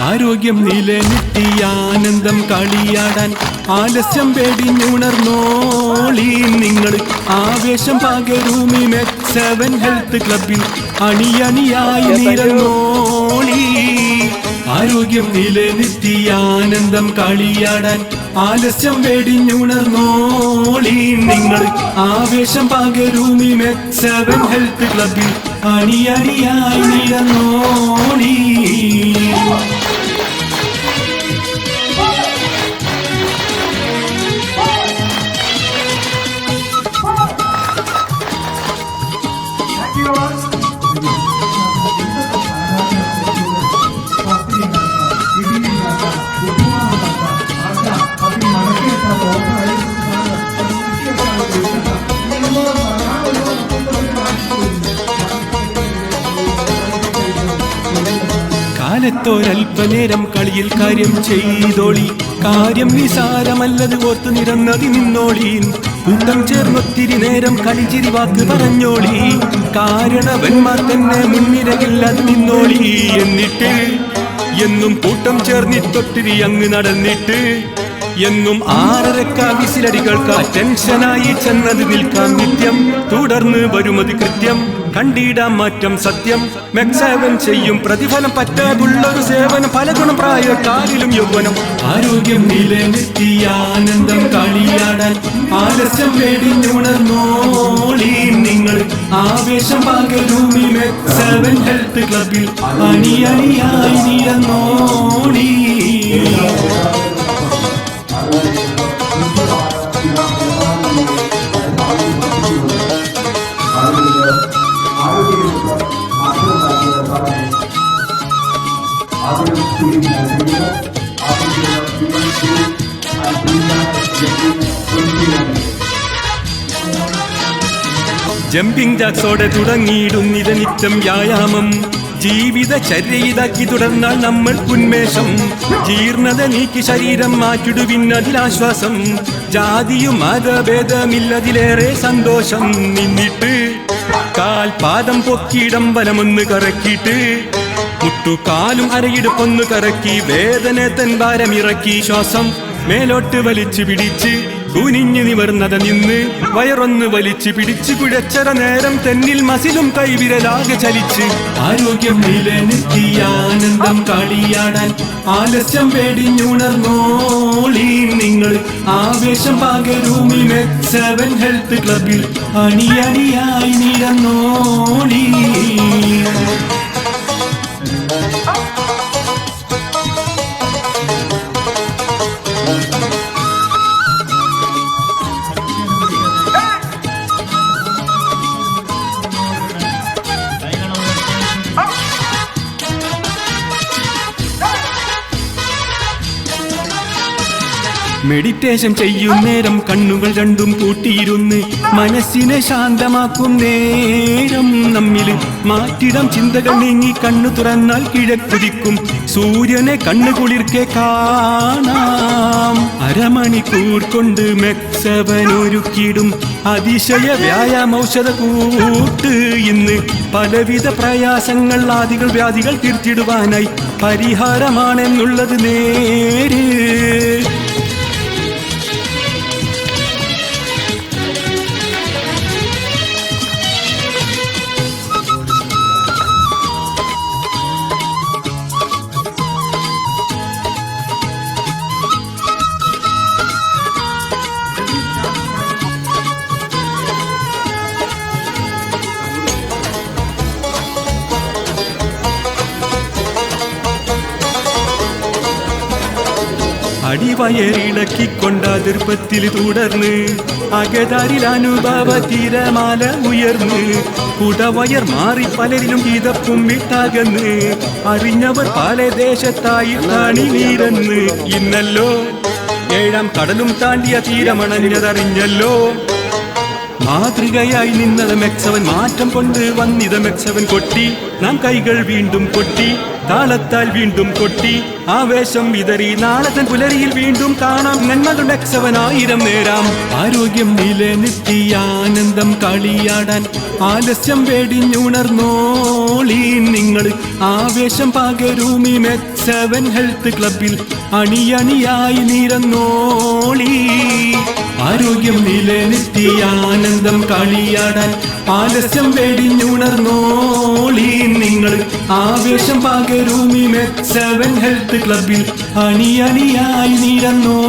ആരോഗ്യം നിലനിർത്തി ആനന്ദം കളിയാടാൻ ആലസ്യം വെടിഞ്ഞുണർന്നോളി നിങ്ങൾ. ആവേശം പകരുമി മെക്സ്7 ഹെൽത്ത് ക്ലബിൽ അണിയണിയായി നിരന്നോളി. ആരോഗ്യം നിലനിർത്തി ആനന്ദം കളിയാടാൻ ആലസ്യം വെടിഞ്ഞുണർന്നോളി നിങ്ങൾ. ആവേശം പകരുമി മെക്സ്7 ഹെൽത്ത് ക്ലബിൽ അണിയണിയായി നിരന്നോളി. കാലത്തോരൽപ്പനേരം കളിയിൽ കാര്യം ചെയ്തോളി. കാര്യം നിസാരമല്ലത് ഓർത്തു നിരന്നതി നിന്നോളി. കൂട്ടം ചേർന്നൊത്തിരി നേരം കളിച്ചിരി വാക്ക് പറഞ്ഞോളി. കാരണവന്മാർ തന്നെ മുൻനിരയില്ലത് നിന്നോളി. എന്നിട്ട് എന്നും കൂട്ടം ചേർന്നിട്ടൊത്തിരി അങ്ങ് നടന്നിട്ട് എന്നും 6:30 വിസിലടികൾക്ക് ടെൻഷനായി ചെന്നത് നിൽക്കാൻ നിത്യം. തുടർന്ന് വരുമതി കൃത്യം കണ്ടിടാം മാറ്റം സത്യം. മെക്സ്7 ചെയ്യും പ്രതിഫലം പറ്റാതുള്ളൊരു സേവനം. പല ഗുണം പ്രായക്കാരിലും യൗവനം. ആരോഗ്യം നിലനിർത്തി ആനന്ദം കളിയാടാൻ ആലസ്യം വെടിഞ്ഞുണർന്നോളി നിങ്ങൾ. ആവേശം പകരുമി മെക്സ്7 ഹെൽത്ത് ക്ലബിൽ അണിയണിയായി നിരന്നോളി. ജമ്പിംഗ് ജാക്സോടെ തുടങ്ങിയിടുന്നിത നിത്യം വ്യായാമം. ജീവിതചര്യയിതാക്കി തുടർന്നാൽ നമ്മൾ ഉന്മേഷം. ജീർണത നീക്കി ശരീരം മാറ്റിടുവിന്നതിലാശ്വാസം. ജാതിയും മതഭേദമില്ലതിലേറെ സന്തോഷം. നിന്നിട്ട് കാൽപാദം പൊക്കിയിടം വലമൊന്ന് കറക്കിയിട്ട് മുട്ടുകാലും അരയിടുപ്പൊന്ന് കറക്കി വേദന തൻ ഭാരമിറക്കി ശ്വാസം മേലോട്ട് വലിച്ചു പിടിച്ച് കുനിഞ്ഞു നിവർന്നത നിന്ന് വയറൊന്ന് വലിച്ചു പിടിച്ച് കുഴച്ചര നേരം തെന്നിൽ മസിലും കൈവിരലാകെ ചലിച്ച്. ആരോഗ്യം നിലനിർത്തി ആനന്ദം കളിയാടാൻ ആലസ്യം വെടിഞ്ഞുണർന്നോളി നിങ്ങൾ. ആവേശം പകരുമി മെക്സ്7 ഹെൽത്ത് ക്ലബിൽ അണിയണിയായി നിരന്നോളി. മെഡിറ്റേഷൻ ചെയ്യും നേരം കണ്ണുകൾ രണ്ടും കൂട്ടിയിരുന്ന് മനസ്സിനെ ശാന്തമാക്കും നേരം. നമ്മിൽ മാറ്റിടം ചിന്തകൾ നീങ്ങി കണ്ണു തുറന്നാൽ കിഴക്കുതിക്കും സൂര്യനെ കണ്ണുകുളിർക്കെ കാണാം. അരമണിക്കൂർ കൊണ്ട് മെക്സ്7 ഒരുക്കിയിടും അതിശയ വ്യായാമൌഷധ കൂട്ട്. ഇന്ന് പലവിധ പ്രയാസങ്ങൾ ആദികൾ വ്യാധികൾ തീർത്തിടുവാനായി പരിഹാരമാണെന്നുള്ളത് നേര്. അടിവയറിളക്കിക്കൊണ്ട ദീർഘത്തിൽ തുടർന്ന് അകതാരിൽ അനുഭവ തിരമാല ഉയർന്ന് കുടവയർ മാറി പലരിലും ഇതപ്പും വിട്ടകന്ന് അറിഞ്ഞവർ പല ദേശത്തായി താണിനീരന്ന്. ഇന്നല്ലോ 7ാം കടലും താണ്ടിയ തീരമണഞ്ഞതറിഞ്ഞല്ലോ. മാതൃകയായി നിന്നത് മെക്സ്7 മാറ്റം കൊണ്ട് വന്നിത മെക്സ്7 കൊട്ടി. നാം കൈകൾ വീണ്ടും കൊട്ടി താളത്താൽ വീണ്ടും കൊട്ടി ആവേശം വിതറി നാളെ തൻ പുലരിയിൽ വീണ്ടും കാണാം നന്മകളുടെ അക്ഷവനായിരം നേരാം ആരോഗ്യം നിലനിർത്തി ആനന്ദം കളിയാടാൻ ആലസ്യം വെടിഞ്ഞുണർന്നോളീ നിങ്ങൾ ആവേശം പകരൂമി മെക്സവൻ ഹെൽത്ത് ക്ലബിൽ അണിയണിയായി നിരന്നോളീ ആരോഗ്യം നിലനിർത്തി ആനന്ദം കളിയാടാൻ ആലസ്യം വെടിഞ്ഞുണർന്നോളീ നിങ്ങൾ ആവേശം പകരൂമി മെക്സവൻ ഹെൽത്ത് ക്ലബിൽ അണിയണിയായി നിരന്നോ